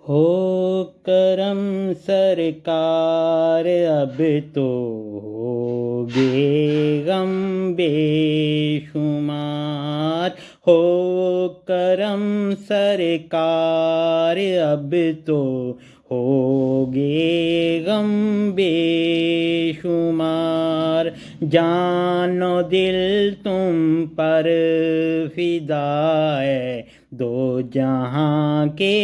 ہو کرم سرکار اب تو ہوگے غم بے شمار، ہو کرم سرکار اب تو ہوگے غم بے شمار، جان و دل تم پر فدا ہے دو جہاں کے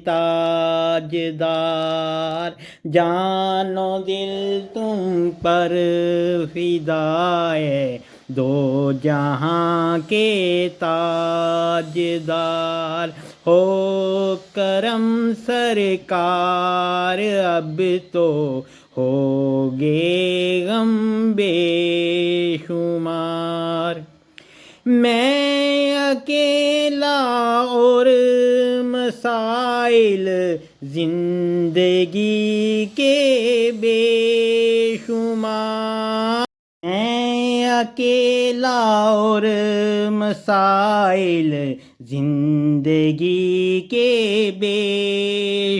تاجدار، جان و دل تم پر فدا ہے دو جہاں کے تاجدار، ہو کرم سرکار اب تو ہوگے غم بے شمار، میں اکیلا اور مسائل زندگی کے بے شمار، میں اکیلا اور مسائل زندگی کے بے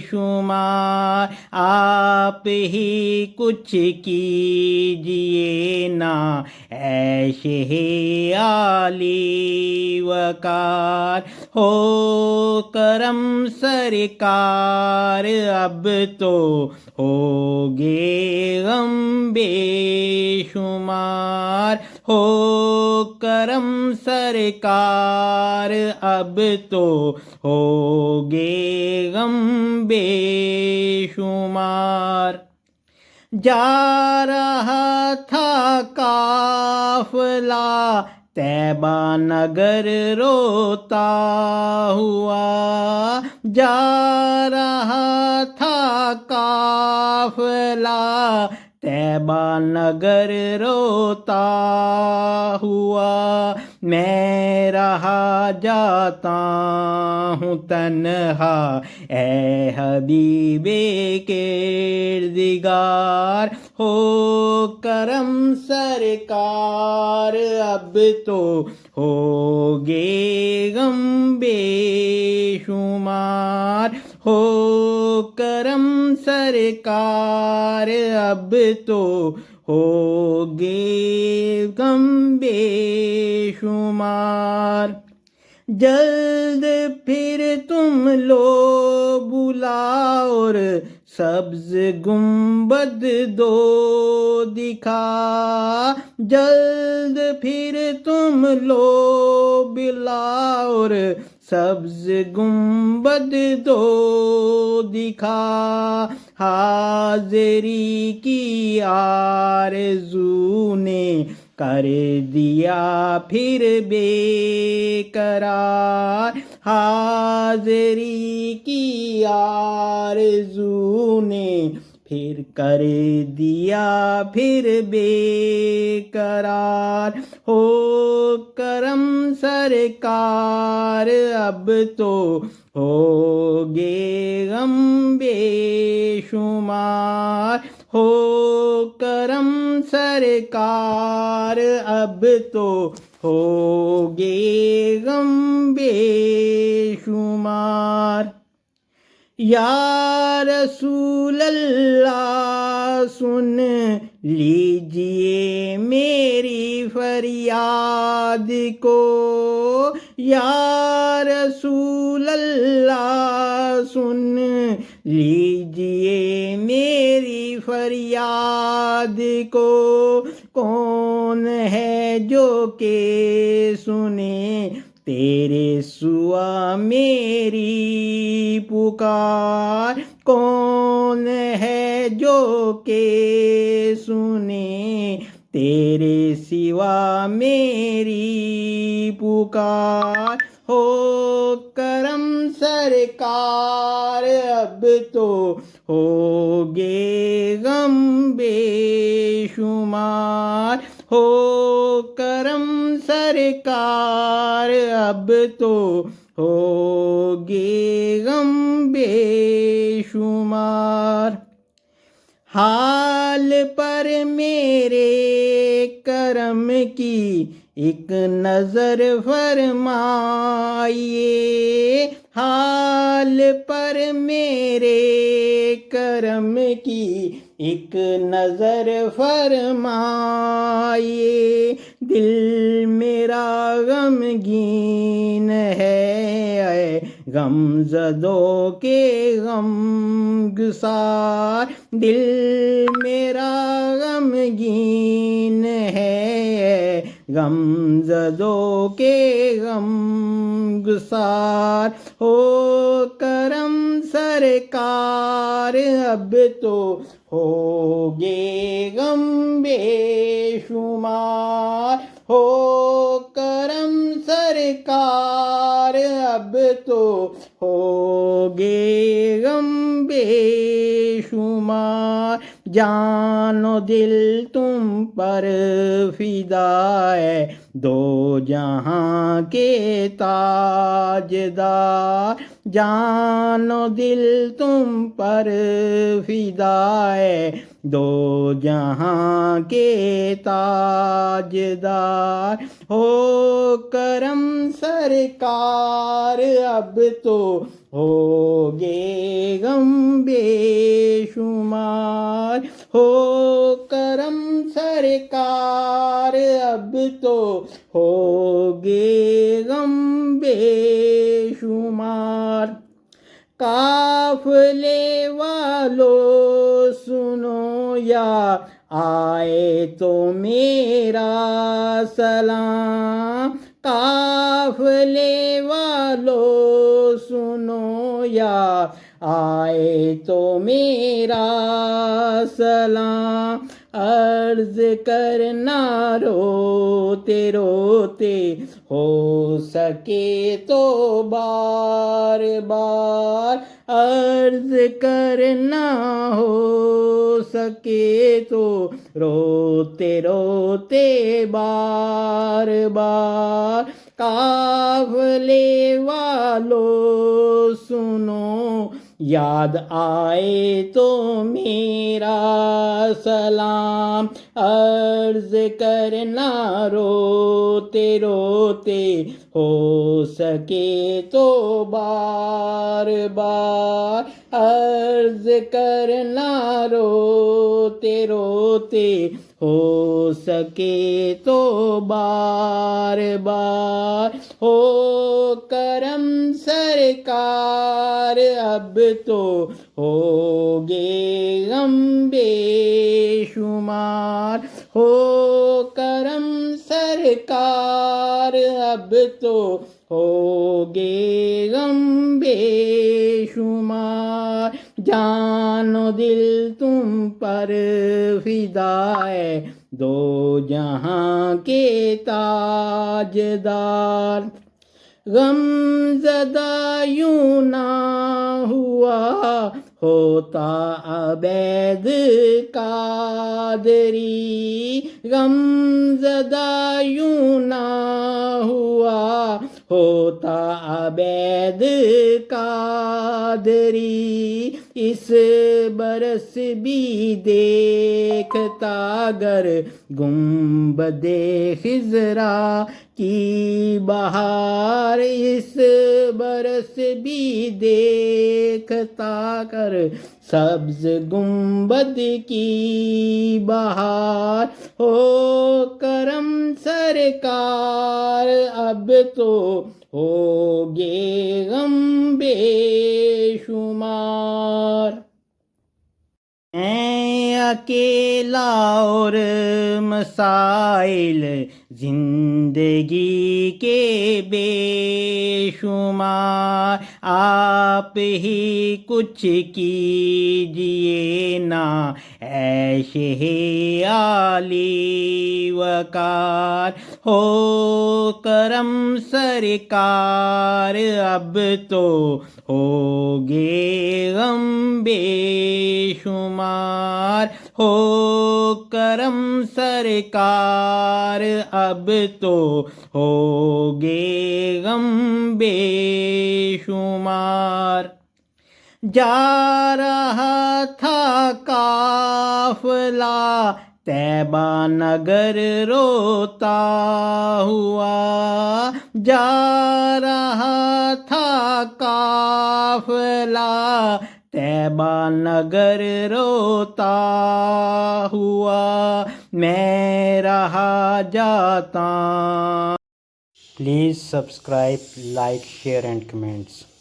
شمار، آپ ہی کچھ کیجئے نا عیش عالی وقار، ہو کرم سرکار اب تو ہوگے غم بے شمار، ہو کرم سرکار اب تو ہوگے غم بے شمار، جا رہا تھا قافلہ طیبہ نگر روتا ہوا، جا رہا تھا قافلہ طیبہ نگر روتا ہوا، میں رہا جاتا ہوں تنہا اے حبیب کردگار، ہو کرم سرکار اب تو ہوگے غم بے شمار، ہو کرم سرکار اب تو ہوگے غم بے شمار، جلد پھر تم لو بلا اور سبز گنبد دو دکھا، جلد پھر تم لو بلا اور سبز گنبد دو دکھا، حاضری کی آرزو نے کر دیا پھر بے قرار، حاضری کی آرزو نے پھر کر دیا پھر بے قرار، ہو کرم سرکار اب تو ہوگے غم بے شمار، ہو کرم سرکار اب تو ہوگے غم بے شمار، یا رسول اللہ سن لیجئے میری فریاد کو، یا رسول اللہ سن لیجئے میری فریاد کو، کون ہے جو کہ سنے تیرے سوا میری پکار، کون ہے جو کہ سنے تیرے سوا میری پکار، ہو کرم سرکار اب تو ہوگے غم بے شمار، ہو کرم سرکار اب تو ہوگے غم بے شمار، حال پر میرے کرم کی ایک نظر فرمائیے حال پر میرے کرم کی ایک نظر فرمائیے دل میرا غمگین ہے اے غم زدوں کے غم گسار دل میرا غمگین ہے غم زدوں کے غم گسار ہو کرم سرکار اب تو ہوگے غم بے شمار ہو کرم سرکار اب تو ہوگے غم بے شمار جان و دل تم پر فدا ہے دو جہاں کے تاجدار جان و دل تم پر فدا ہے دو جہاں کے تاجدار ہو کرم سرکار اب تو ہوگے غم بے شمار ہو کرم سرکار اب تو ہوگے غم بے شمار قافلے والو سنو یا آئے تو میرا سلام قافلے والو سنو یا آئے تو میرا سلام عرض کرنا روتے روتے ہو سکے تو بار بار عرض کرنا ہو سکے تو روتے روتے بار بار قافلے والو سنو یاد آئے تو میرا سلام عرض کرنا روتے روتے ہو سکے تو بار بار عرض کرنا روتے روتے ہو سکے تو بار بار ہو کرم سرکار اب تو ہوگے غم بے شمار ہو کرم سرکار اب تو ہوگے غم بے شمار جان و دل تم پر فدا ہے دو جہاں کے تاجدار غم زدہ یوں نہ ہوا ہوتا عبید قادری غم زدہ یوں نہ ہوا ہوتا عبید قادری اس برس بھی دیکھتا گر گنبد خضرا کی بہار اس برس بھی دیکھتا کر سبز گنبد کی بہار ہو کرم سرکار اب تو ہوگے غم بے شمار اے اکیلا اور مسائل زندگی کے بے شمار آپ ہی کچھ کیجئے نا عیش عالی وقار ہو کرم سرکار اب تو ہوگے غم بے شمار ہو کرم سرکار اب تو ہوگے غم بے شمار جا رہا تھا قافلہ طیبہ نگر روتا ہوا جا رہا تھا قافلہ، طیبہ نگر روتا ہوا میں رہا جاتا. Please subscribe, like, share and comments.